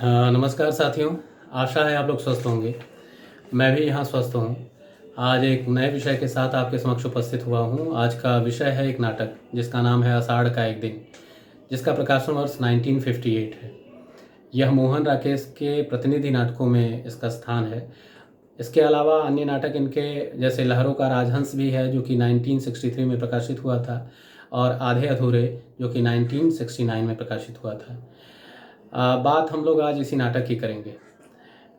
हाँ, नमस्कार साथियों। आशा है आप लोग स्वस्थ होंगे। मैं भी यहाँ स्वस्थ हूँ। आज एक नए विषय के साथ आपके समक्ष उपस्थित हुआ हूँ। आज का विषय है एक नाटक जिसका नाम है आषाढ़ का एक दिन, जिसका प्रकाशन वर्ष 1958 है। यह मोहन राकेश के प्रतिनिधि नाटकों में इसका स्थान है। इसके अलावा अन्य नाटक इनके जैसे लहरों का राजहंस भी है, जो कि 1963 में प्रकाशित हुआ था, और आधे अधूरे, जो कि 1969 में प्रकाशित हुआ था। बात हम लोग आज इसी नाटक की करेंगे।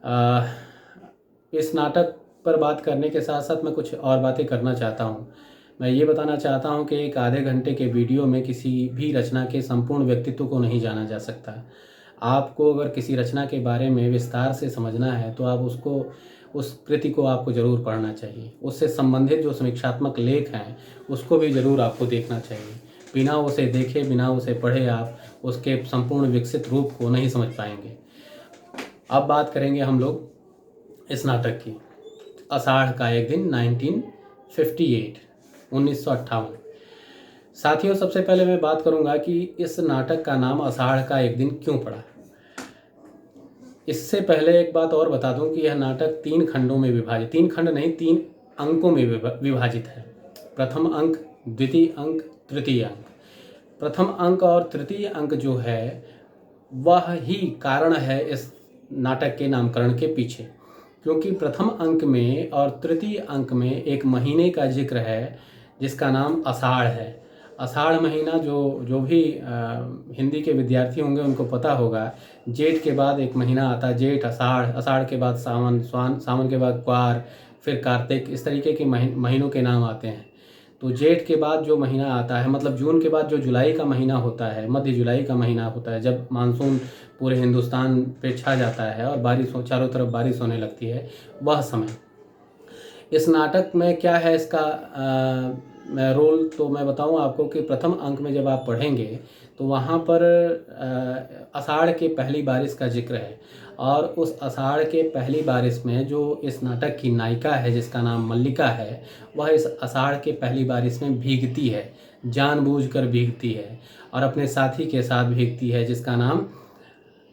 अ, इस नाटक पर बात करने के साथ साथ मैं कुछ और बातें करना चाहता हूँ। मैं ये बताना चाहता हूँ कि एक आधे घंटे के वीडियो में किसी भी रचना के संपूर्ण व्यक्तित्व को नहीं जाना जा सकता। आपको अगर किसी रचना के बारे में विस्तार से समझना है तो आप उस कृति को आपको ज़रूर पढ़ना चाहिए। उससे संबंधित जो समीक्षात्मक लेख हैं उसको भी ज़रूर आपको देखना चाहिए। बिना उसे देखे, बिना उसे पढ़े आप उसके संपूर्ण विकसित रूप को नहीं समझ पाएंगे। अब बात करेंगे हम लोग इस नाटक की। आषाढ़ का एक दिन 1958। साथियों, सबसे पहले मैं बात करूंगा कि इस नाटक का नाम आषाढ़ का एक दिन क्यों पड़ा। इससे पहले एक बात और बता दूं कि यह नाटक 3 खंडों में विभाजित, 3 खंड नहीं 3 अंकों में विभाजित है। प्रथम अंक, द्वितीय अंक, तृतीय अंक। प्रथम अंक और तृतीय अंक जो है वह ही कारण है इस नाटक के नामकरण के पीछे, क्योंकि प्रथम अंक में और तृतीय अंक में एक महीने का जिक्र है जिसका नाम आषाढ़ है। आषाढ़ महीना जो जो भी हिंदी के विद्यार्थी होंगे उनको पता होगा। जेठ के बाद एक महीना आता है जेठ, आषाढ़, आषाढ़ के बाद सावन, सावन के बाद क्वार, फिर कार्तिक, इस तरीके के महीनों के नाम आते हैं। तो जेठ के बाद जो महीना आता है, मतलब जून के बाद जो जुलाई का महीना होता है, मध्य जुलाई का महीना होता है, जब मानसून पूरे हिंदुस्तान पे छा जाता है और बारिश चारों तरफ बारिश होने लगती है, वह समय। इस नाटक में क्या है इसका रोल, तो मैं बताऊं आपको कि प्रथम अंक में जब आप पढ़ेंगे तो वहाँ पर आषाढ़ के पहली बारिश का जिक्र है। और उस आषाढ़ के पहली बारिश में जो इस नाटक की नायिका है जिसका नाम मल्लिका है, वह इस आषाढ़ के पहली बारिश में भीगती है, जानबूझकर भीगती है और अपने साथी के साथ भीगती है जिसका नाम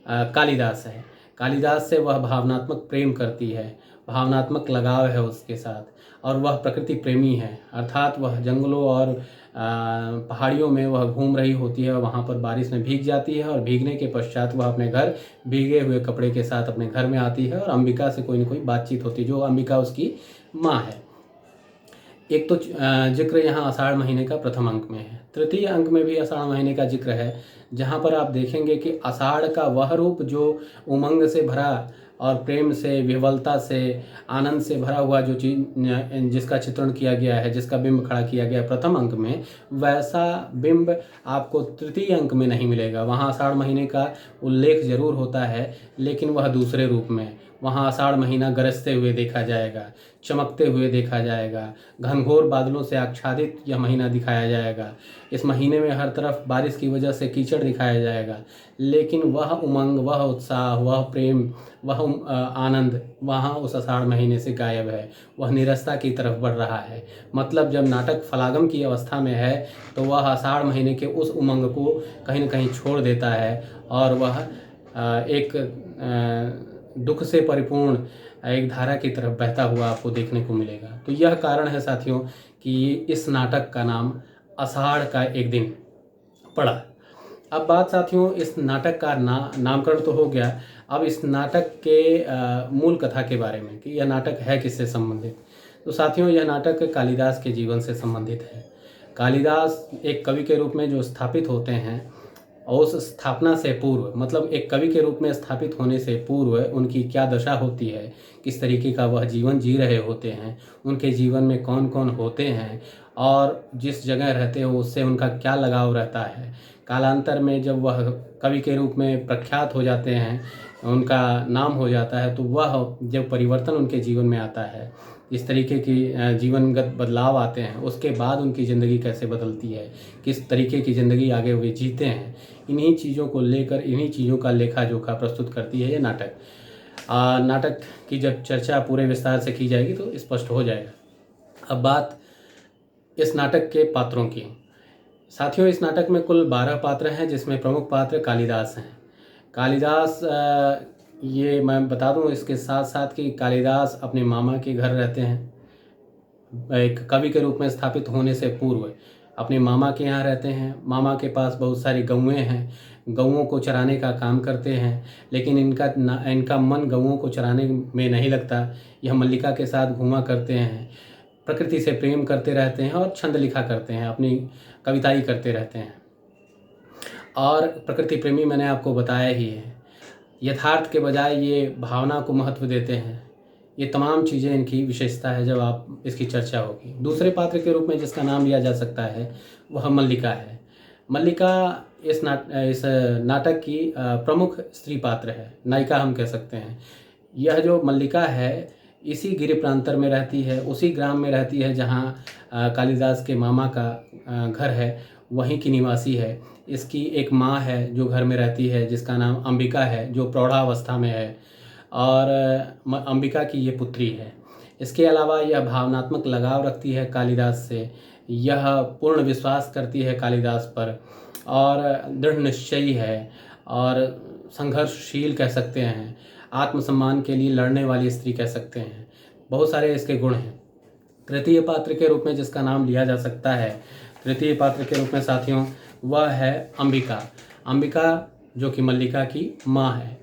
कालिदास है। कालिदास से वह भावनात्मक प्रेम करती है, भावनात्मक लगाव है उसके साथ, और वह प्रकृति प्रेमी है, अर्थात वह जंगलों और पहाड़ियों में वह घूम रही होती है और वहाँ पर बारिश में भीग जाती है, और भीगने के पश्चात वह अपने घर भीगे हुए कपड़े के साथ अपने घर में आती है और अंबिका से कोई न कोई बातचीत होती है, जो अंबिका उसकी माँ है। एक तो जिक्र यहाँ आषाढ़ महीने का प्रथम अंक में है। तृतीय अंक में भी आषाढ़ महीने का जिक्र है, जहाँ पर आप देखेंगे कि आषाढ़ का वह रूप जो उमंग से भरा और प्रेम से, विह्वलता से, आनंद से भरा हुआ जो चीज जिसका चित्रण किया गया है, जिसका बिंब खड़ा किया गया है प्रथम अंक में, वैसा बिंब आपको तृतीय अंक में नहीं मिलेगा। वहाँ आषाढ़ महीने का उल्लेख जरूर होता है, लेकिन वह दूसरे रूप में। वहाँ आषाढ़ महीना गरजते हुए देखा जाएगा, चमकते हुए देखा जाएगा, घनघोर बादलों से आच्छादित यह महीना दिखाया जाएगा। इस महीने में हर तरफ बारिश की वजह से कीचड़ दिखाया जाएगा, लेकिन वह उमंग, वह उत्साह, वह प्रेम, वह आनंद वहाँ उस आषाढ़ महीने से गायब है। वह निरस्ता की तरफ बढ़ रहा है। मतलब जब नाटक फलागम की अवस्था में है तो वह आषाढ़ महीने के उस उमंग को कहीं न कहीं छोड़ देता है और वह एक दुख से परिपूर्ण एक धारा की तरफ बहता हुआ आपको देखने को मिलेगा। तो यह कारण है साथियों कि इस नाटक का नाम आषाढ़ का एक दिन पड़ा। अब बात साथियों इस नाटक का नामकरण तो हो गया। अब इस नाटक के मूल कथा के बारे में कि यह नाटक है किससे संबंधित। तो साथियों यह नाटक कालिदास के जीवन से संबंधित है। कालिदास एक कवि के रूप में जो स्थापित होते हैं, और उस स्थापना से पूर्व, मतलब एक कवि के रूप में स्थापित होने से पूर्व उनकी क्या दशा होती है, किस तरीके का वह जीवन जी रहे होते हैं, उनके जीवन में कौन कौन होते हैं और जिस जगह रहते हो उससे उनका क्या लगाव रहता है। कालांतर में जब वह कवि के रूप में प्रख्यात हो जाते हैं, उनका नाम हो जाता है, तो वह जब परिवर्तन उनके जीवन में आता है, इस तरीके की जीवनगत बदलाव आते हैं, उसके बाद उनकी ज़िंदगी कैसे बदलती है, किस तरीके की ज़िंदगी आगे वे जीते हैं, इन्हीं चीज़ों को लेकर, इन्हीं चीज़ों का लेखा जोखा प्रस्तुत करती है ये नाटक। नाटक की जब चर्चा पूरे विस्तार से की जाएगी तो स्पष्ट हो जाएगा। अब बात इस नाटक के पात्रों की। साथियों इस नाटक में कुल 12 पात्र हैं, जिसमें प्रमुख पात्र कालिदास हैं। कालिदास ये मैं बता दूं इसके साथ साथ कि कालिदास अपने मामा के घर रहते हैं, एक कवि के रूप में स्थापित होने से पूर्व अपने मामा के यहाँ रहते हैं। मामा के पास बहुत सारी गौएँ हैं, गौओं को चराने का काम करते हैं, लेकिन इनका मन गौओं को चराने में नहीं लगता। यह मल्लिका के साथ घूमा करते हैं, प्रकृति से प्रेम करते रहते हैं और छंद लिखा करते हैं, अपनी कविताई करते रहते हैं। और प्रकृति प्रेमी मैंने आपको बताया ही है। यथार्थ के बजाय ये भावना को महत्व देते हैं। ये तमाम चीज़ें इनकी विशेषता है जब आप इसकी चर्चा होगी। दूसरे पात्र के रूप में जिसका नाम लिया जा सकता है वह मल्लिका है। मल्लिका इस नाटक की प्रमुख स्त्री पात्र है, नायिका हम कह सकते हैं। यह जो मल्लिका है इसी गिरि प्रांतर में रहती है, उसी ग्राम में रहती है जहाँ कालिदास के मामा का घर है, वहीं की निवासी है। इसकी एक माँ है जो घर में रहती है जिसका नाम अंबिका है, जो प्रौढ़ावस्था में है, और अंबिका की ये पुत्री है। इसके अलावा यह भावनात्मक लगाव रखती है कालिदास से, यह पूर्ण विश्वास करती है कालिदास पर और दृढ़ निश्चयी है और संघर्षशील कह सकते हैं, आत्मसम्मान के लिए लड़ने वाली स्त्री कह सकते हैं। बहुत सारे इसके गुण हैं। तृतीय पात्र के रूप में जिसका नाम लिया जा सकता है, तृतीय पात्र के रूप में साथियों, वह है अंबिका। अंबिका जो कि मल्लिका की माँ है।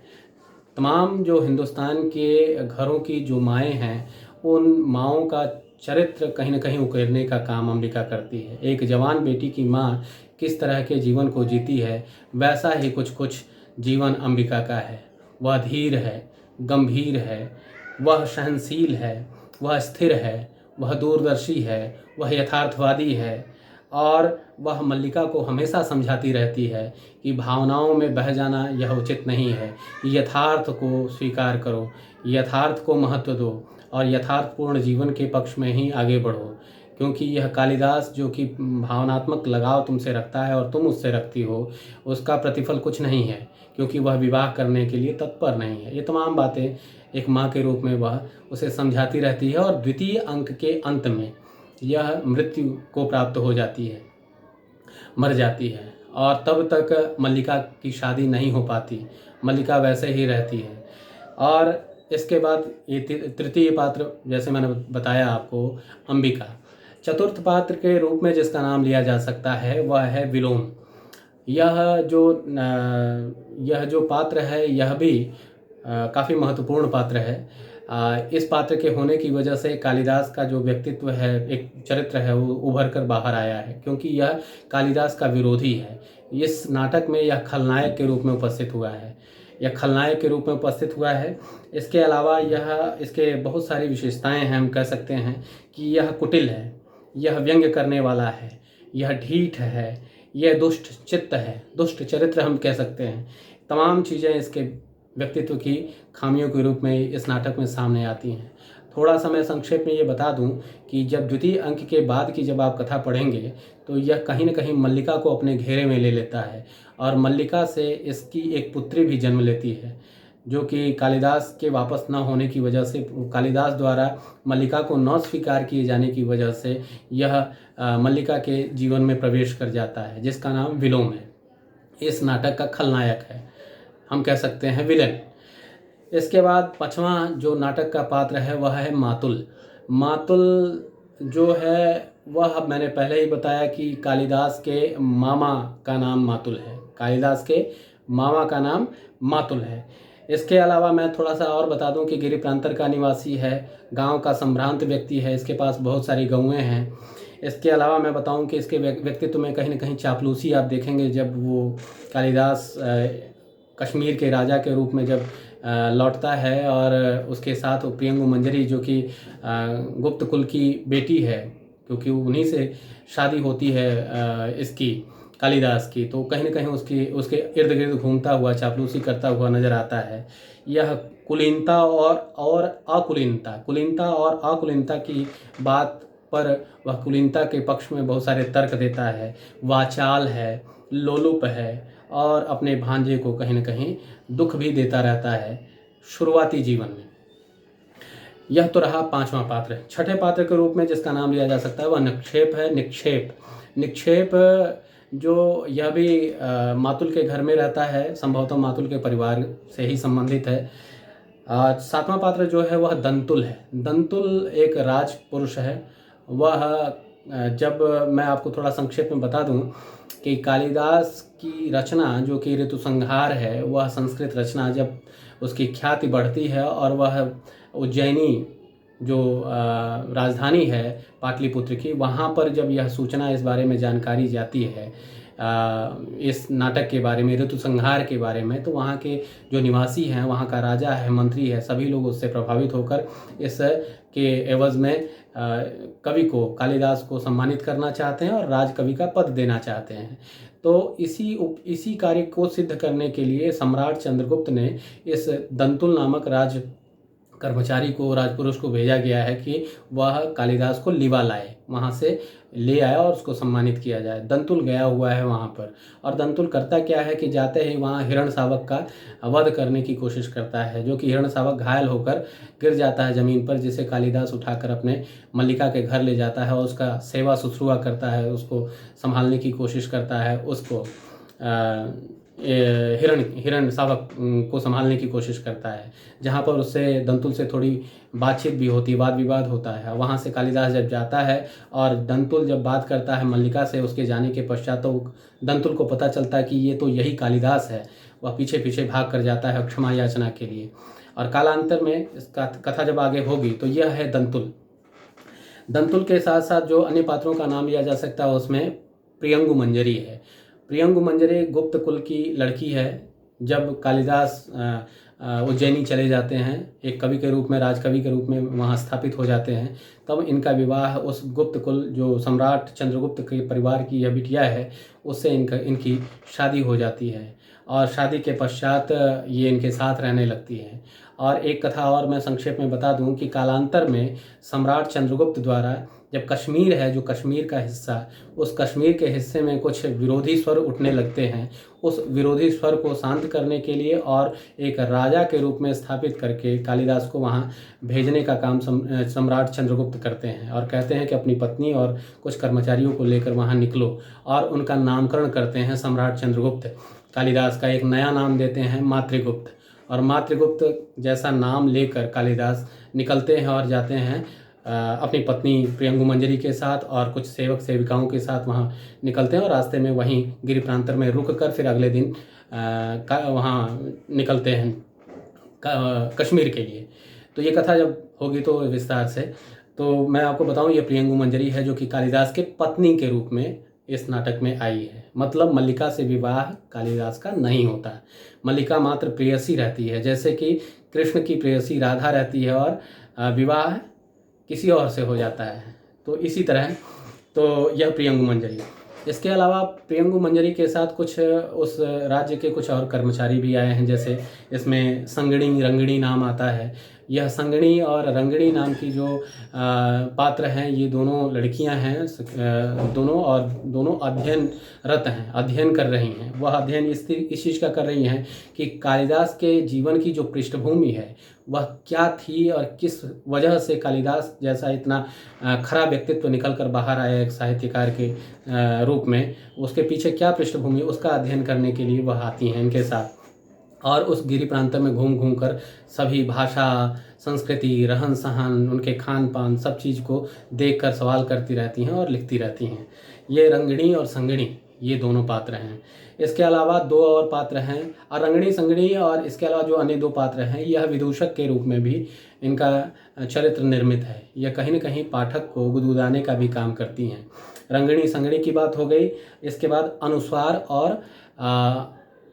तमाम जो हिंदुस्तान के घरों की जो माएँ हैं, उन माँओं का चरित्र कहीं न कहीं उकेरने का काम अंबिका करती है। एक जवान बेटी की माँ किस तरह के जीवन को जीती है, वैसा ही कुछ जीवन अंबिका का है। वह धीर है, गंभीर है, वह सहनशील है, वह स्थिर है, वह दूरदर्शी है, वह यथार्थवादी है और वह मल्लिका को हमेशा समझाती रहती है कि भावनाओं में बह जाना यह उचित नहीं है। यथार्थ को स्वीकार करो, यथार्थ को महत्व दो और यथार्थपूर्ण जीवन के पक्ष में ही आगे बढ़ो। क्योंकि यह कालिदास जो कि भावनात्मक लगाव तुमसे रखता है और तुम उससे रखती हो, उसका प्रतिफल कुछ नहीं है, क्योंकि वह विवाह करने के लिए तत्पर नहीं है। ये तमाम बातें एक माँ के रूप में वह उसे समझाती रहती है और द्वितीय अंक के अंत में यह मृत्यु को प्राप्त हो जाती है, मर जाती है और तब तक मल्लिका की शादी नहीं हो पाती। मल्लिका वैसे ही रहती है। और इसके बाद ये तृतीय पात्र जैसे मैंने बताया आपको, अंबिका। चतुर्थ पात्र के रूप में जिसका नाम लिया जा सकता है वह है विलोम। यह जो पात्र है यह भी काफ़ी महत्वपूर्ण पात्र है। इस पात्र के होने की वजह से कालिदास का जो व्यक्तित्व है, एक चरित्र है, वो उभर कर बाहर आया है, क्योंकि यह कालिदास का विरोधी है। इस नाटक में यह खलनायक के रूप में उपस्थित हुआ है, यह खलनायक के रूप में उपस्थित हुआ है। इसके अलावा इसके बहुत सारी विशेषताएं हैं। हम कह सकते हैं कि यह कुटिल है, यह व्यंग्य करने वाला है, यह ढीठ है, यह दुष्ट चित्त है, दुष्ट चरित्र हम कह सकते हैं। तमाम चीज़ें इसके व्यक्तित्व की खामियों के रूप में इस नाटक में सामने आती हैं। थोड़ा सा मैं संक्षेप में ये बता दूं कि जब द्वितीय अंक के बाद की जब आप कथा पढ़ेंगे तो यह कहीं न कहीं मल्लिका को अपने घेरे में ले लेता है और मल्लिका से इसकी एक पुत्री भी जन्म लेती है, जो कि कालिदास के वापस न होने की वजह से, कालिदास द्वारा मल्लिका को न स्वीकार किए जाने की वजह से यह मल्लिका के जीवन में प्रवेश कर जाता है, जिसका नाम विलोम है। इस नाटक का खलनायक है, हम कह सकते हैं विलेन। इसके बाद पांचवा जो नाटक का पात्र है वह है मातुल। मातुल जो है वह मैंने पहले ही बताया कि कालिदास के मामा का नाम मातुल है, कालिदास के मामा का नाम मातुल है। इसके अलावा मैं थोड़ा सा और बता दूं कि गिरि प्रांतर का निवासी है, गांव का संभ्रांत व्यक्ति है, इसके पास बहुत सारी गौएँ हैं। इसके अलावा मैं बताऊं कि इसके व्यक्तित्व में कहीं न कहीं चापलूसी आप देखेंगे। जब वो कालिदास कश्मीर के राजा के रूप में जब लौटता है और उसके साथ प्रियंगु मंजरी जो कि गुप्त कुल की बेटी है, क्योंकि उन्हीं से शादी होती है इसकी कालिदास की, तो कहीं न कहीं उसके इर्द गिर्द घूमता हुआ चापलूसी करता हुआ नज़र आता है। यह कुलीनता और अकुलीनता की बात पर वह कुलीनता के पक्ष में बहुत सारे तर्क देता है, वाचाल है, लोलुप है और अपने भांजे को कहीं न कहीं दुख भी देता रहता है शुरुआती जीवन में। यह तो रहा पांचवा पात्र। छठे पात्र के रूप में जिसका नाम लिया जा सकता है वह निक्षेप है। निक्षेप जो यह भी मातुल के घर में रहता है, संभवतः मातुल के परिवार से ही संबंधित है। सातवां पात्र जो है वह दंतुल है। दंतुल एक राज पुरुष है। वह जब मैं आपको थोड़ा संक्षेप में बता दूं कि कालिदास की रचना जो कि ऋतुसंहार है, वह संस्कृत रचना जब उसकी ख्याति बढ़ती है और वह उज्जैनी जो राजधानी है पाटलिपुत्र की, वहाँ पर जब यह सूचना इस बारे में जानकारी जाती है इस नाटक के बारे में, ऋतुसंहार के बारे में, तो वहाँ के जो निवासी हैं, वहाँ का राजा है, मंत्री है, सभी लोग उससे प्रभावित होकर इस के एवज़ में कवि को, कालिदास को सम्मानित करना चाहते हैं और राजकवि का पद देना चाहते हैं। तो इसी कार्य को सिद्ध करने के लिए सम्राट चंद्रगुप्त ने इस दंतुल नामक राज कर्मचारी को, राजपुरुष को भेजा गया है कि वह कालिदास को लिवा लाए, वहाँ से ले आया और उसको सम्मानित किया जाए। दंतुल गया हुआ है वहाँ पर, और दंतुल करता क्या है कि जाते ही वहाँ हिरण शावक का वध करने की कोशिश करता है, जो कि हिरण शावक घायल होकर गिर जाता है ज़मीन पर, जिसे कालिदास उठाकर अपने मल्लिका के घर ले जाता है और उसका सेवा शुश्रूषा करता है, उसको संभालने की कोशिश करता है, उसको हिरण शावक को संभालने की कोशिश करता है, जहाँ पर उससे दंतुल से थोड़ी बातचीत भी होती है, वाद विवाद होता है। वहाँ से कालिदास जब जाता है और दंतुल जब बात करता है मल्लिका से, उसके जाने के पश्चात तो दंतुल को पता चलता है कि ये तो यही कालिदास है। वह पीछे पीछे भाग कर जाता है क्षमा याचना के लिए। और कालांतर में इसका कथा जब आगे होगी तो यह है दंतुल। दंतुल के साथ साथ जो अन्य पात्रों का नाम लिया जा सकता है उसमें प्रियंगु मंजरी है। प्रियंगु मंजरी गुप्त कुल की लड़की है। जब कालिदास उज्जैनी चले जाते हैं, एक कवि के रूप में, राजकवि के रूप में वहाँ स्थापित हो जाते हैं, तब इनका विवाह उस गुप्त कुल जो सम्राट चंद्रगुप्त के परिवार की यह बिटिया है, उससे इनकी शादी हो जाती है। और शादी के पश्चात ये इनके साथ रहने लगती है। और एक कथा और मैं संक्षेप में बता दूं कि कालांतर में सम्राट चंद्रगुप्त द्वारा जब कश्मीर है, जो कश्मीर का हिस्सा, उस कश्मीर के हिस्से में कुछ विरोधी स्वर उठने लगते हैं, उस विरोधी स्वर को शांत करने के लिए और एक राजा के रूप में स्थापित करके कालिदास को वहाँ भेजने का काम सम्राट चंद्रगुप्त करते हैं और कहते हैं कि अपनी पत्नी और कुछ कर्मचारियों को लेकर वहाँ निकलो, और उनका नामकरण करते हैं सम्राट चंद्रगुप्त। कालिदास का एक नया नाम देते हैं मातृगुप्त, और मातृगुप्त जैसा नाम लेकर कालिदास निकलते हैं और जाते हैं अपनी पत्नी प्रियंगु मंजरी के साथ और कुछ सेवक सेविकाओं के साथ वहाँ निकलते हैं, और रास्ते में वहीं गिरि प्रांतर में रुक कर फिर अगले दिन वहाँ निकलते हैं कश्मीर के लिए। तो ये कथा जब होगी तो विस्तार से, तो मैं आपको बताऊं ये प्रियंगु मंजरी है जो कि कालिदास के पत्नी के रूप में इस नाटक में आई है। मतलब मल्लिका से विवाह कालिदास का नहीं होता, मल्लिका मात्र प्रेयसी रहती है, जैसे कि कृष्ण की प्रेयसी राधा रहती है और विवाह किसी और से हो जाता है। तो इसी तरह तो यह प्रियंगु मंजरी। इसके अलावा प्रियंगु मंजरी के साथ कुछ उस राज्य के कुछ और कर्मचारी भी आए हैं, जैसे इसमें संगणी रंगणी नाम आता है। यह संगणी और रंगणी नाम की जो पात्र हैं, ये दोनों लड़कियां हैं, दोनों अध्ययनरत हैं, अध्ययन कर रही हैं। वह अध्ययन इस चीज़ का कर रही हैं कि कालिदास के जीवन की जो पृष्ठभूमि है वह क्या थी और किस वजह से कालिदास जैसा इतना खरा व्यक्तित्व निकल कर बाहर आया एक साहित्यकार के रूप में, उसके पीछे क्या पृष्ठभूमि, उसका अध्ययन करने के लिए वह आती हैं इनके साथ। और उस गिरि प्रांत में घूम घूम कर सभी भाषा, संस्कृति, रहन सहन, उनके खान पान, सब चीज़ को देख कर सवाल करती रहती हैं और लिखती रहती हैं। ये रंगणी और संगणी ये दोनों पात्र हैं। इसके अलावा दो और पात्र हैं, और रंगणी संगणी और इसके अलावा जो अन्य दो पात्र हैं, यह विदूषक के रूप में भी इनका चरित्र निर्मित है। यह कहीं न कहीं पाठक को गुदगुदाने का भी काम करती हैं। रंगणी संगणी की बात हो गई। इसके बाद अनुस्वार और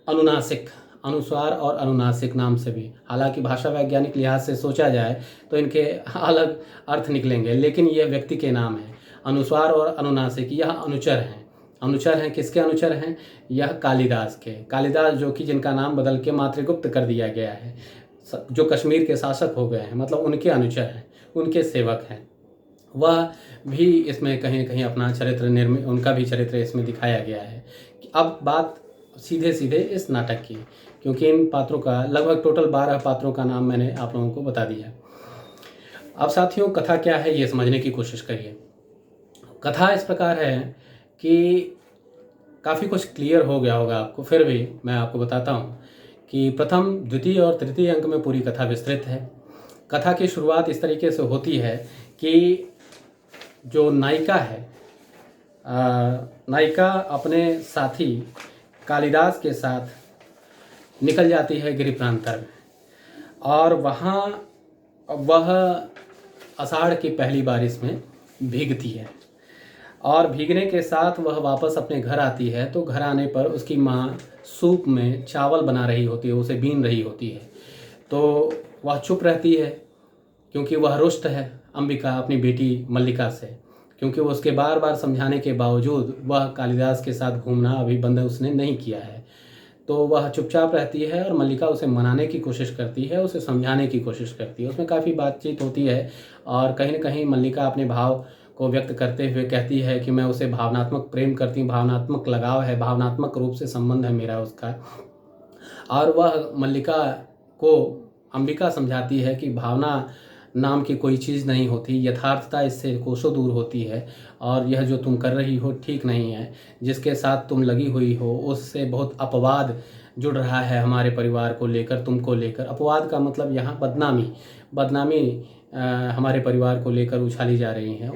अनुनासिक, अनुस्वार और अनुनासिक नाम से भी, हालांकि भाषा वैज्ञानिक लिहाज से सोचा जाए तो इनके अलग अर्थ निकलेंगे, लेकिन यह व्यक्ति के नाम हैं। अनुस्वार और अनुनासिक यह अनुचर हैं। अनुचर हैं, किसके अनुचर हैं? यह कालिदास के। कालिदास जो कि जिनका नाम बदल के मातृगुप्त कर दिया गया है, जो कश्मीर के शासक हो गए हैं, मतलब उनके अनुचर हैं, उनके सेवक हैं। वह भी इसमें कहीं न कहीं अपना चरित्र निर्मित, उनका भी चरित्र इसमें दिखाया गया है। अब बात सीधे सीधे इस नाटक की, क्योंकि इन पात्रों का लगभग टोटल 12 पात्रों का नाम मैंने आप लोगों को बता दिया। अब साथियों, कथा क्या है ये समझने की कोशिश करिए। कथा इस प्रकार है कि काफ़ी कुछ क्लियर हो गया होगा आपको, फिर भी मैं आपको बताता हूँ कि प्रथम, द्वितीय और तृतीय अंक में पूरी कथा विस्तृत है। कथा की शुरुआत इस तरीके से होती है कि जो नायिका है, नायिका अपने साथी कालिदास के साथ निकल जाती है गिरि प्रांतर में, और वहाँ वह आषाढ़ की पहली बारिश में भीगती है, और भीगने के साथ वह वापस अपने घर आती है। तो घर आने पर उसकी माँ सूप में चावल बना रही होती है, उसे बीन रही होती है। तो वह चुप रहती है क्योंकि वह रुष्ट है अंबिका अपनी बेटी मल्लिका से, क्योंकि वो उसके बार बार समझाने के बावजूद वह कालिदास के साथ घूमना अभी बंद उसने नहीं किया है। तो वह चुपचाप रहती है और मल्लिका उसे मनाने की कोशिश करती है, उसे समझाने की कोशिश करती है। उसमें काफ़ी बातचीत होती है और कहीं न कहीं मल्लिका अपने भाव को व्यक्त करते हुए कहती है कि मैं उसे भावनात्मक प्रेम करती हूँ, भावनात्मक लगाव है, भावनात्मक रूप से संबंध है मेरा उसका। और वह मल्लिका को अंबिका समझाती है कि भावना नाम की कोई चीज़ नहीं होती, यथार्थता इससे कोसों दूर होती है, और यह जो तुम कर रही हो ठीक नहीं है। जिसके साथ तुम लगी हुई हो उससे बहुत अपवाद जुड़ रहा है हमारे परिवार को लेकर, तुमको लेकर। अपवाद का मतलब यहाँ बदनामी, बदनामी हमारे परिवार को लेकर उछाली जा रही है,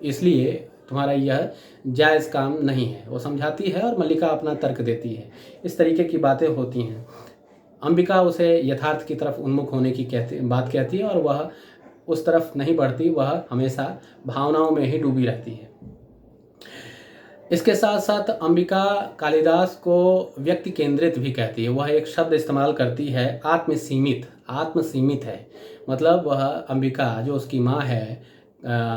इसलिए तुम्हारा यह जायज़ काम नहीं है। वो समझाती है और मल्लिका अपना तर्क देती है। इस तरीके की बातें होती हैं। अंबिका उसे यथार्थ की तरफ उन्मुख होने की बात कहती है, और वह उस तरफ नहीं बढ़ती, वह हमेशा भावनाओं में ही डूबी रहती है। इसके साथ साथ अंबिका कालिदास को व्यक्ति केंद्रित भी कहती है। वह एक शब्द इस्तेमाल करती है, आत्मसीमित। आत्मसीमित है मतलब वह अंबिका जो उसकी माँ है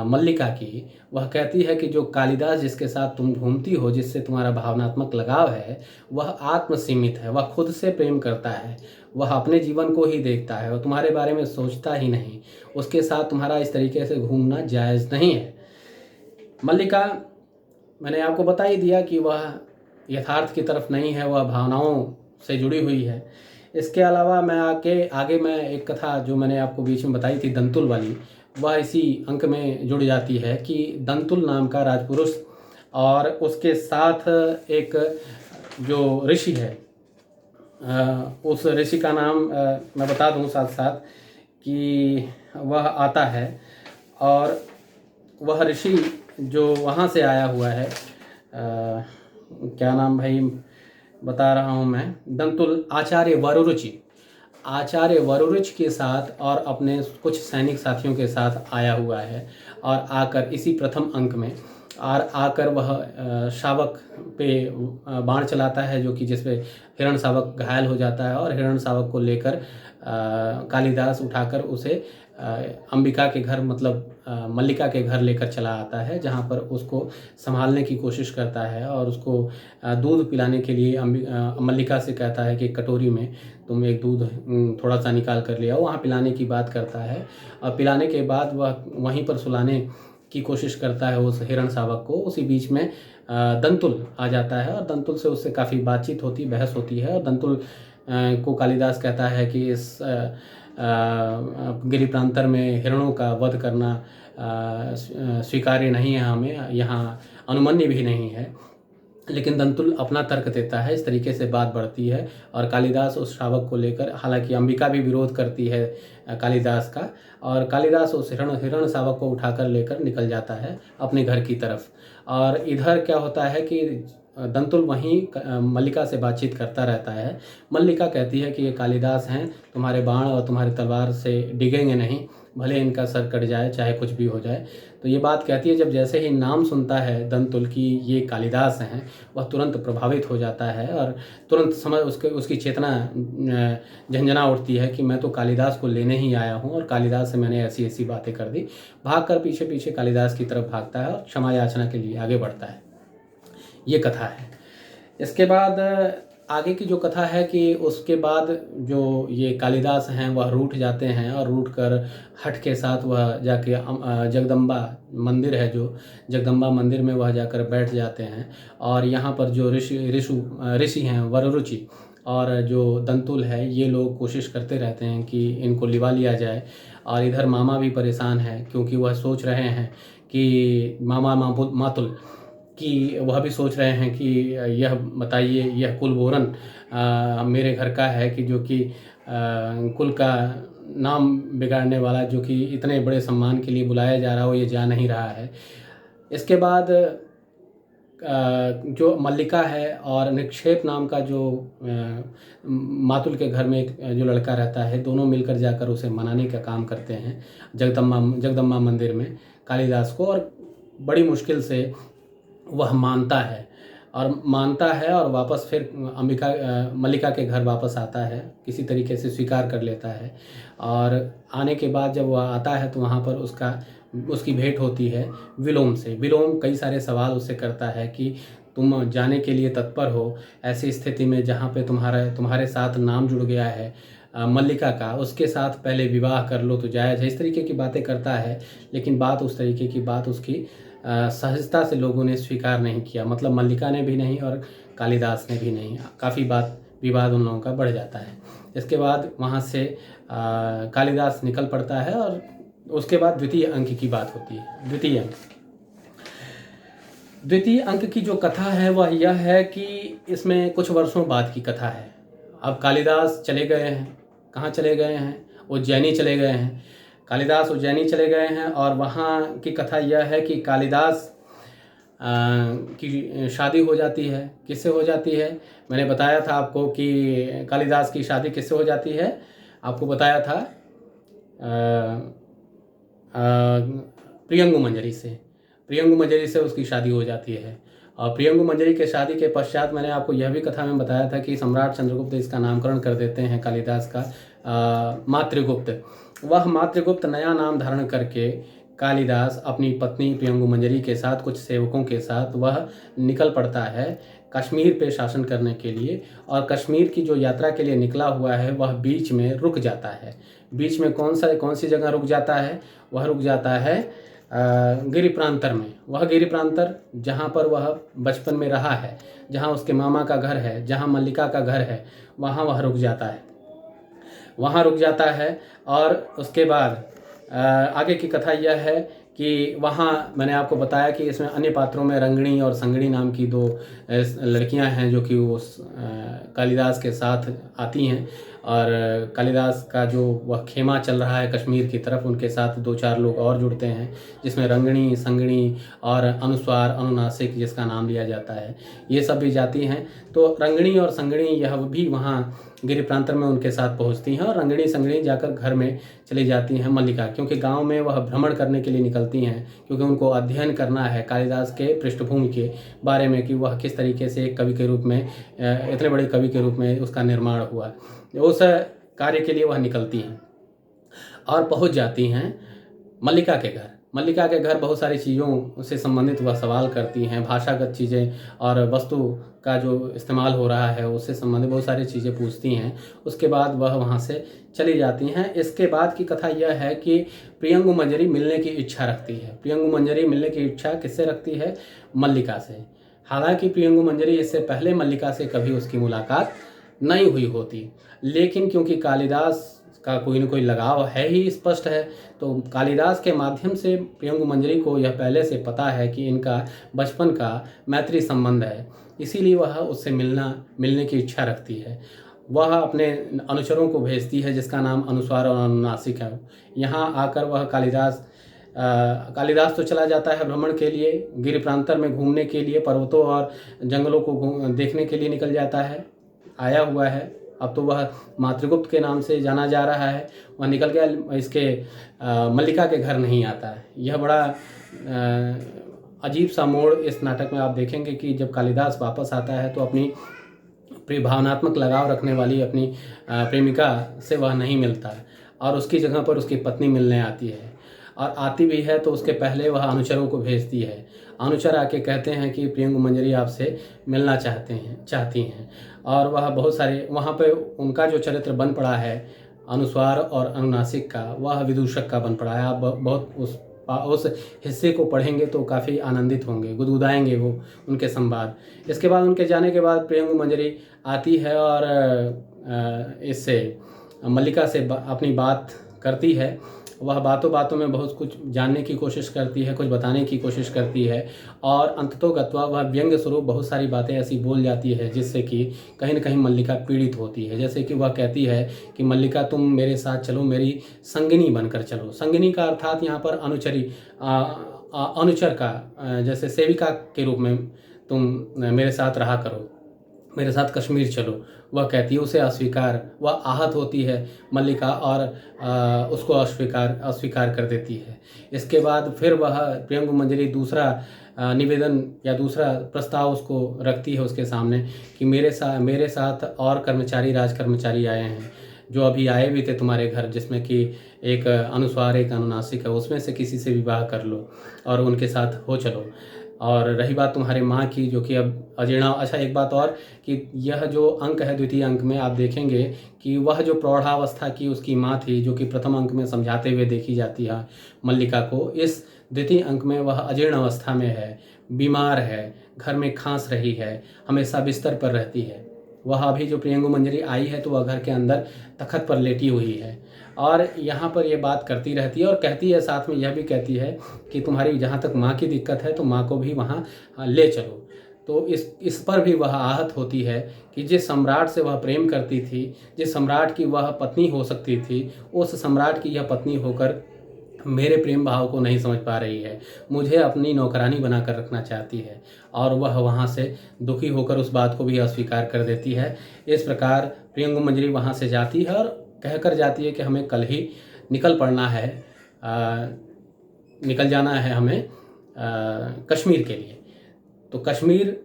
मल्लिका की, वह कहती है कि जो कालिदास जिसके साथ तुम घूमती हो, जिससे तुम्हारा भावनात्मक लगाव है, वह आत्मसीमित है। वह खुद से प्रेम करता है, वह अपने जीवन को ही देखता है, वह तुम्हारे बारे में सोचता ही नहीं। उसके साथ तुम्हारा इस तरीके से घूमना जायज़ नहीं है। मल्लिका, मैंने आपको बता ही दिया कि वह यथार्थ की तरफ नहीं है, वह भावनाओं से जुड़ी हुई है। इसके अलावा मैं आगे मैं एक कथा जो मैंने आपको बीच में बताई थी दंतुल वाली, वह इसी अंक में जुड़ जाती है कि दंतुल नाम का राजपुरुष और उसके साथ एक जो ऋषि है, उस ऋषि का नाम मैं बता दूं साथ साथ कि वह आता है, और वह ऋषि जो वहाँ से आया हुआ है, क्या नाम भाई बता रहा हूँ मैं, दंतुल आचार्य वरुरुचि, आचार्य वरुरुच के साथ और अपने कुछ सैनिक साथियों के साथ आया हुआ है। और आकर इसी प्रथम अंक में और आकर वह शावक पे बाण चलाता है, जो कि जिसपे हिरण शावक घायल हो जाता है, और हिरण शावक को लेकर कालिदास उठाकर उसे अंबिका के घर मतलब मल्लिका के घर लेकर चला आता है, जहाँ पर उसको संभालने की कोशिश करता है और उसको दूध पिलाने के लिए मल्लिका से कहता है कि कटोरी में तुम एक दूध थोड़ा सा निकाल कर ले आओ, वहाँ पिलाने की बात करता है। और पिलाने के बाद वह वहीं पर सुलाने की कोशिश करता है उस हिरण शावक को। उसी बीच में दंतुल आ जाता है और दंतुल से उससे काफ़ी बातचीत होती, बहस होती है, और दंतुल को कालिदास कहता है कि इस गिरि प्रांतर में हिरणों का वध करना स्वीकार्य नहीं है, हमें यहाँ अनुमन्य भी नहीं है। लेकिन दंतुल अपना तर्क देता है। इस तरीके से बात बढ़ती है और कालिदास उस शावक को लेकर, हालांकि अंबिका भी विरोध करती है कालिदास का, और कालिदास उस हिरण शावक को उठाकर लेकर निकल जाता है अपने घर की तरफ। और इधर क्या होता है कि दंतुल वहीं मल्लिका से बातचीत करता रहता है। मल्लिका कहती है कि ये कालिदास हैं, तुम्हारे बाण और तुम्हारी तलवार से डिगेंगे नहीं, भले इनका सर कट जाए, चाहे कुछ भी हो जाए। तो ये बात कहती है। जब जैसे ही नाम सुनता है दंतुल की ये कालिदास हैं, वह तुरंत प्रभावित हो जाता है और तुरंत उसकी चेतना झंझना उठती है कि मैं तो कालिदास को लेने ही आया हूँ और कालिदास से मैंने ऐसी ऐसी बातें कर दी। भागकर पीछे पीछे कालिदास की तरफ भागता है और क्षमा याचना के लिए आगे बढ़ता है। ये कथा है। इसके बाद आगे की जो कथा है कि उसके बाद जो ये कालिदास हैं वह रूठ जाते हैं, और रूठ कर हठ के साथ वह जाके जगदम्बा मंदिर है, जो जगदम्बा मंदिर में वह जाकर बैठ जाते हैं। और यहाँ पर जो ऋषि हैं वरुरुचि और जो दंतुल है, ये लोग कोशिश करते रहते हैं कि इनको लिवा लिया जाए। और इधर मामा भी परेशान है, क्योंकि वह सोच रहे हैं कि मामा मातुल कि वह भी सोच रहे हैं कि यह बताइए, यह कुलबोरन मेरे घर का है कि जो कि कुल का नाम बिगाड़ने वाला, जो कि इतने बड़े सम्मान के लिए बुलाया जा रहा हो, ये जा नहीं रहा है। इसके बाद जो मल्लिका है और निक्षेप नाम का जो मातुल के घर में एक जो लड़का रहता है, दोनों मिलकर जाकर उसे मनाने का काम करते हैं जगदम्बा मंदिर में कालिदास को, और बड़ी मुश्किल से वह मानता है और वापस फिर मल्लिका के घर वापस आता है, किसी तरीके से स्वीकार कर लेता है। और आने के बाद जब वह आता है तो वहाँ पर उसकी भेंट होती है विलोम से। विलोम कई सारे सवाल उससे करता है कि तुम जाने के लिए तत्पर हो, ऐसी स्थिति में जहाँ पे तुम्हारे साथ नाम जुड़ गया है मल्लिका का, उसके साथ पहले विवाह कर लो तो जायज़ है। इस तरीके की बातें करता है, लेकिन उस तरीके की बात उसकी सहजता से लोगों ने स्वीकार नहीं किया, मतलब मल्लिका ने भी नहीं और कालिदास ने भी नहीं। काफ़ी विवाद उन लोगों का बढ़ जाता है। इसके बाद वहाँ से कालिदास निकल पड़ता है और उसके बाद द्वितीय अंक की बात होती है। द्वितीय अंक की जो कथा है वह यह है कि इसमें कुछ वर्षों बाद की कथा है। अब कालिदास चले गए हैं, कहाँ चले गए हैं? उज्जैनी चले गए हैं। कालिदास उज्जैनी चले गए हैं और वहाँ की कथा यह है कि कालिदास की शादी हो जाती है। किससे हो जाती है? मैंने बताया था आपको कि कालिदास की शादी किससे हो जाती है, आपको बताया था प्रियंगु मंजरी से उसकी शादी हो जाती है। और प्रियंगु मंजरी के शादी के पश्चात मैंने आपको यह भी कथा में बताया था कि सम्राट चंद्रगुप्त इसका नामकरण कर देते हैं कालिदास का मातृगुप्त। वह मातृगुप्त नया नाम धारण करके कालिदास अपनी पत्नी प्रियंगु मंजरी के साथ कुछ सेवकों के साथ वह निकल पड़ता है कश्मीर पे शासन करने के लिए। और कश्मीर की जो यात्रा के लिए निकला हुआ है वह बीच में रुक जाता है। बीच में कौन सी जगह रुक जाता है? वह रुक जाता है गिरि प्रांतर में। वह गिरि प्रांतर जहाँ पर वह बचपन में रहा है, जहाँ उसके मामा का घर है, जहाँ मल्लिका का घर है, वहाँ वह रुक जाता है। और उसके बाद आगे की कथा यह है कि वहाँ मैंने आपको बताया कि इसमें अन्य पात्रों में रंगणी और संगणी नाम की दो लड़कियां हैं जो कि उस कालिदास के साथ आती हैं। और कालिदास का जो वह खेमा चल रहा है कश्मीर की तरफ, उनके साथ 2-4 लोग और जुड़ते हैं, जिसमें रंगणी, संगणी और अनुस्वार, अनुनासिक जिसका नाम लिया जाता है, ये सब भी जाती हैं। तो रंगणी और संगणी यह भी वहाँ गिरि प्रांतर में उनके साथ पहुँचती हैं और रंगणी संगणी जाकर घर में चली जाती हैं मल्लिका, क्योंकि गांव में वह भ्रमण करने के लिए निकलती हैं, क्योंकि उनको अध्ययन करना है कालिदास के पृष्ठभूमि के बारे में कि वह किस तरीके से एक कवि के रूप में, इतने बड़े कवि के रूप में उसका निर्माण हुआ। उस कार्य के लिए वह निकलती हैं और पहुंच जाती हैं मल्लिका के घर। मल्लिका के घर बहुत सारी चीज़ों से संबंधित वह सवाल करती हैं, भाषागत चीज़ें और वस्तु का जो इस्तेमाल हो रहा है उससे संबंधित बहुत सारी चीज़ें पूछती हैं। उसके बाद वह वहाँ से चली जाती हैं। इसके बाद की कथा यह है कि प्रियंगु मंजरी मिलने की इच्छा रखती है। प्रियंगु मंजरी मिलने की इच्छा किससे रखती है? मल्लिका से। हालांकि प्रियंगु मंजरी इससे पहले मल्लिका से कभी उसकी मुलाकात नहीं हुई होती, लेकिन क्योंकि कालिदास का कोई न कोई लगाव है ही, स्पष्ट है, तो कालिदास के माध्यम से प्रियंगु मंजरी को यह पहले से पता है कि इनका बचपन का मैत्री संबंध है, इसीलिए वह उससे मिलने की इच्छा रखती है। वह अपने अनुचरों को भेजती है जिसका नाम अनुस्वार और अनुनासिक है। यहाँ आकर वह कालिदास तो चला जाता है भ्रमण के लिए, गिरि प्रांतर में घूमने के लिए, पर्वतों और जंगलों को देखने के लिए निकल जाता है, आया हुआ है। अब तो वह मातृगुप्त के नाम से जाना जा रहा है, वह निकल गया, इसके मल्लिका के घर नहीं आता है। यह बड़ा अजीब सा मोड़ इस नाटक में आप देखेंगे कि जब कालिदास वापस आता है तो अपनी भावनात्मक लगाव रखने वाली अपनी प्रेमिका से वह नहीं मिलता है और उसकी जगह पर उसकी पत्नी मिलने आती है। और आती भी है तो उसके पहले वह अनुचरों को भेजती है। अनुचर आके कहते हैं कि प्रियंगु मंजरी आपसे मिलना चाहती हैं। और वह बहुत सारे वहाँ पे उनका जो चरित्र बन पड़ा है अनुस्वार और अनुनासिक का, वह विदूषक का बन पड़ा है। आप बहुत उस हिस्से को पढ़ेंगे तो काफ़ी आनंदित होंगे, गुदगुदाएंगे वो उनके संवाद। इसके बाद उनके जाने के बाद प्रियंगु मंजरी आती है और इससे मल्लिका से अपनी बात करती है वह बातों बातों में बहुत कुछ जानने की कोशिश करती है, कुछ बताने की कोशिश करती है, और अंततोगत्वा वह व्यंग्य स्वरूप बहुत सारी बातें ऐसी बोल जाती है जिससे कि कहीं न कहीं मल्लिका पीड़ित होती है। जैसे कि वह कहती है कि मल्लिका तुम मेरे साथ चलो, मेरी संगिनी बनकर चलो। संगिनी का अर्थात यहाँ पर अनुचरी, अनुचर का, जैसे सेविका के रूप में तुम मेरे साथ रहा करो, मेरे साथ कश्मीर चलो। वह कहती है, उसे अस्वीकार, वह आहत होती है मल्लिका और उसको अस्वीकार कर देती है। इसके बाद फिर वह प्रियंगु मंजरी दूसरा निवेदन या दूसरा प्रस्ताव उसको रखती है उसके सामने कि मेरे साथ और कर्मचारी, राज कर्मचारी आए हैं, जो अभी आए भी थे तुम्हारे घर, जिसमें कि एक अनुस्वार, एक अनुनासिक है, उसमें से किसी से विवाह कर लो और उनके साथ हो चलो। और रही बात तुम्हारे माँ की, जो कि अब अजीर्णा। अच्छा, एक बात और कि यह जो अंक है, द्वितीय अंक में आप देखेंगे कि वह जो प्रौढ़ावस्था की उसकी माँ थी, जो कि प्रथम अंक में समझाते हुए देखी जाती है मल्लिका को, इस द्वितीय अंक में वह अजीर्ण अवस्था में है, बीमार है, घर में खांस रही है, हमेशा बिस्तर पर रहती है। वह अभी जो प्रियंगु मंजरी आई है तो वह घर के अंदर तखत पर लेटी हुई है और यहाँ पर ये बात करती रहती है और कहती है, साथ में यह भी कहती है कि तुम्हारी जहाँ तक माँ की दिक्कत है तो माँ को भी वहाँ ले चलो। तो इस पर भी वह आहत होती है कि जिस सम्राट से वह प्रेम करती थी, जिस सम्राट की वह पत्नी हो सकती थी, उस सम्राट की यह पत्नी होकर मेरे प्रेम भाव को नहीं समझ पा रही है, मुझे अपनी नौकरानी बनाकर रखना चाहती है। और वह वहाँ से दुखी होकर उस बात को भी अस्वीकार कर देती है। इस प्रकार प्रियंगु मंजरी वहाँ से जाती है और कहकर जाती है कि हमें कल ही निकल पड़ना है, निकल जाना है हमें कश्मीर के लिए। तो कश्मीर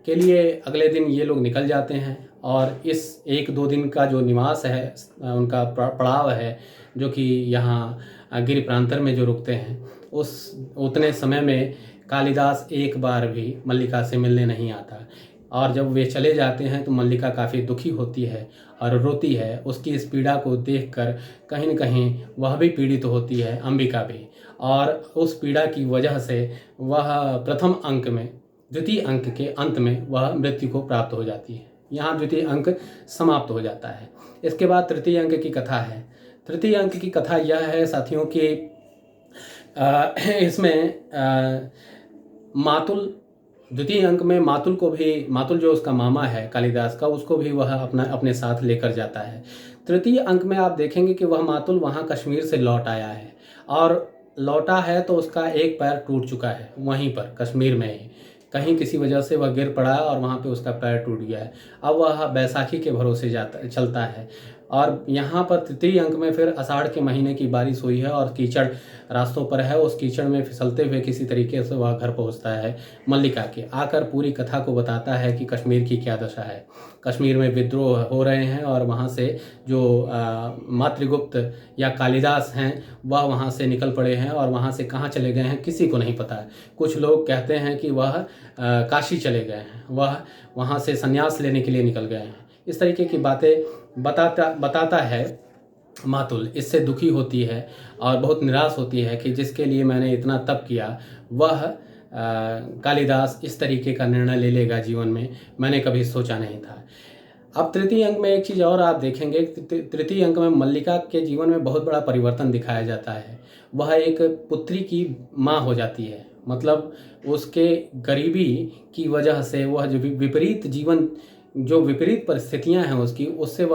के लिए अगले दिन ये लोग निकल जाते हैं और इस 1-2 दिन का जो निवास है, उनका पड़ाव है, जो कि यहाँ गिरि प्रांतर में जो रुकते हैं, उस उतने समय में कालिदास एक बार भी मल्लिका से मिलने नहीं आता। और जब वे चले जाते हैं तो मल्लिका काफ़ी दुखी होती है और रोती है। उसकी इस पीड़ा को देखकर कहीं न कहीं वह भी पीड़ित होती है, अंबिका भी, और उस पीड़ा की वजह से वह प्रथम अंक में, द्वितीय अंक के अंत में वह मृत्यु को प्राप्त हो जाती है। यहाँ द्वितीय अंक समाप्त हो जाता है। इसके बाद तृतीय अंक की कथा है। तृतीय अंक की कथा यह है साथियों कि इसमें मातुल, द्वितीय अंक में मातुल को भी, मातुल जो उसका मामा है कालिदास का, उसको भी वह अपने साथ लेकर जाता है। तृतीय अंक में आप देखेंगे कि वह मातुल वहाँ कश्मीर से लौट आया है और लौटा है तो उसका एक पैर टूट चुका है, वहीं पर कश्मीर में ही कहीं किसी वजह से वह गिर पड़ा और वहाँ पे उसका पैर टूट गया है। अब वह बैसाखी के भरोसे चलता है और यहाँ पर तृतीय अंक में फिर आषाढ़ के महीने की बारिश हुई है और कीचड़ रास्तों पर है। उस कीचड़ में फिसलते हुए किसी तरीके से वह घर पहुँचता है मल्लिका के, आकर पूरी कथा को बताता है कि कश्मीर की क्या दशा है। कश्मीर में विद्रोह हो रहे हैं और वहाँ से जो मातृगुप्त या कालिदास हैं वह वहाँ से निकल पड़े हैं और वहाँ से कहाँ चले गए हैं किसी को नहीं पता है। कुछ लोग कहते हैं कि वह काशी चले गए हैं, वह वहाँ से संन्यास लेने के लिए निकल गए हैं। इस तरीके की बातें बताता है मातुल। इससे दुखी होती है और बहुत निराश होती है कि जिसके लिए मैंने इतना तप किया वह कालिदास इस तरीके का निर्णय ले लेगा जीवन में, मैंने कभी सोचा नहीं था। अब तृतीय अंक में एक चीज़ और आप देखेंगे, तृतीय अंक में मल्लिका के जीवन में बहुत बड़ा परिवर्तन दिखाया जाता है। वह एक पुत्री की माँ हो जाती है, मतलब उसके गरीबी की वजह से वह जो विपरीत जीवन, जो विपरीत परिस्थितियां हैं उसकी, उससे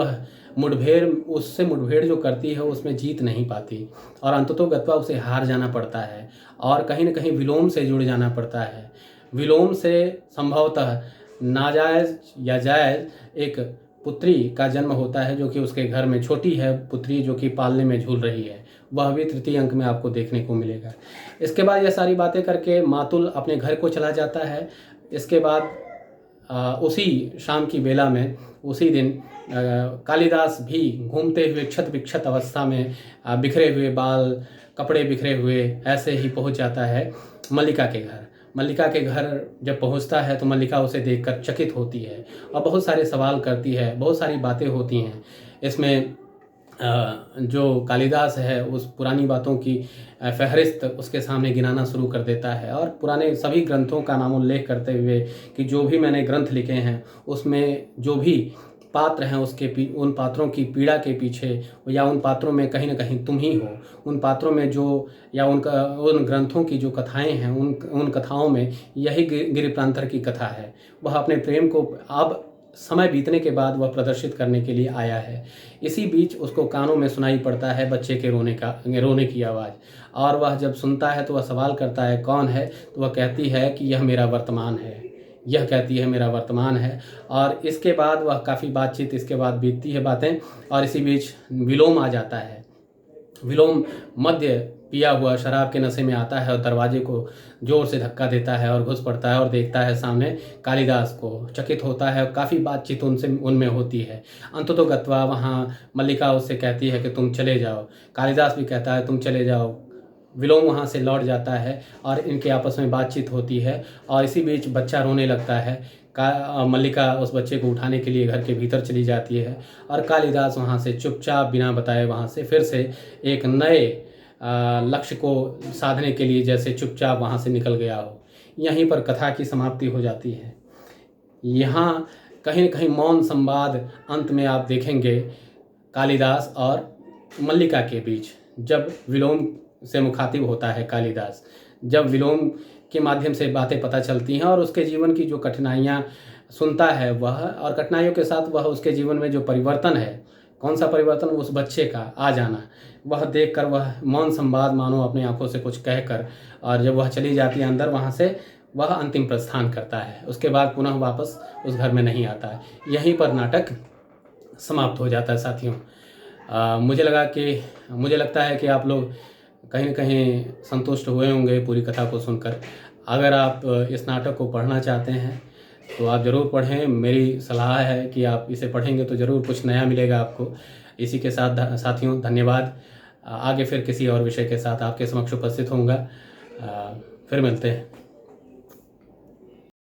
मुठभेड़ जो करती है उसमें जीत नहीं पाती और अंततोगत्वा उसे हार जाना पड़ता है और कहीं न कहीं विलोम से जुड़ जाना पड़ता है। विलोम से संभवतः नाजायज़ या जायज़ एक पुत्री का जन्म होता है, जो कि उसके घर में छोटी है पुत्री, जो कि पालने में झूल रही है। वह भी तृतीय अंक में आपको देखने को मिलेगा। इसके बाद यह सारी बातें करके मातुल अपने घर को चला जाता है। इसके बाद उसी शाम की बेला में, उसी दिन कालिदास भी घूमते हुए क्षत विक्षत अवस्था में, बिखरे हुए बाल, कपड़े बिखरे हुए, ऐसे ही पहुंच जाता है मल्लिका के घर। मल्लिका के घर जब पहुंचता है तो मल्लिका उसे देखकर चकित होती है और बहुत सारे सवाल करती है, बहुत सारी बातें होती हैं। इसमें जो कालिदास है उस पुरानी बातों की फहरिस्त उसके सामने गिनाना शुरू कर देता है और पुराने सभी ग्रंथों का नामोल्लेख करते हुए कि जो भी मैंने ग्रंथ लिखे हैं उसमें जो भी पात्र हैं उन पात्रों की पीड़ा के पीछे, या उन पात्रों में कहीं ना कहीं तुम ही हो। उन पात्रों में जो, या उन ग्रंथों की जो कथाएं हैं, उन कथाओं में यही गिरिप्रांतर की कथा है। वह अपने प्रेम को अब समय बीतने के बाद वह प्रदर्शित करने के लिए आया है। इसी बीच उसको कानों में सुनाई पड़ता है बच्चे के रोने की आवाज़, और वह जब सुनता है तो वह सवाल करता है कौन है, तो वह कहती है कि यह मेरा वर्तमान है, यह कहती है मेरा वर्तमान है। और इसके बाद वह काफ़ी बातचीत, इसके बाद बीतती है बातें, और इसी बीच विलोम आ जाता है। विलोम मद्य पिया हुआ शराब के नशे में आता है और दरवाजे को जोर से धक्का देता है और घुस पड़ता है और देखता है सामने कालिदास को। चकित होता है और काफ़ी बातचीत उनमें होती है। अंततोगत्वा वहाँ मल्लिका उससे कहती है कि तुम चले जाओ, कालिदास भी कहता है तुम चले जाओ। विलोम वहाँ से लौट जाता है और इनके आपस में बातचीत होती है, और इसी बीच बच्चा रोने लगता है। मल्लिका उस बच्चे को उठाने के लिए घर के भीतर चली जाती है, और कालिदास वहाँ से चुपचाप बिना बताए वहाँ से फिर से एक नए लक्ष्य को साधने के लिए जैसे चुपचाप वहाँ से निकल गया हो। यहीं पर कथा की समाप्ति हो जाती है। यहाँ कहीं न कहीं मौन संवाद अंत में आप देखेंगे कालिदास और मल्लिका के बीच, जब विलोम से मुखातिब होता है कालिदास, जब विलोम के माध्यम से बातें पता चलती हैं और उसके जीवन की जो कठिनाइयाँ सुनता है वह, और कठिनाइयों के साथ वह उसके जीवन में जो परिवर्तन है, कौन सा परिवर्तन, उस बच्चे का आ जाना, वह देखकर वह मौन संवाद मानो अपनी आंखों से कुछ कहकर, और जब वह चली जाती है अंदर, वहाँ से वह अंतिम प्रस्थान करता है। उसके बाद पुनः वापस उस घर में नहीं आता है। यहीं पर नाटक समाप्त हो जाता है साथियों। मुझे लगता है कि आप लोग कहीं न कहीं संतुष्ट हुए होंगे पूरी कथा को सुनकर। अगर आप इस नाटक को पढ़ना चाहते हैं तो आप ज़रूर पढ़ें। मेरी सलाह है कि आप इसे पढ़ेंगे तो ज़रूर कुछ नया मिलेगा आपको। इसी के साथ साथियों धन्यवाद। आगे फिर किसी और विषय के साथ आपके समक्ष उपस्थित होऊंगा। फिर मिलते हैं।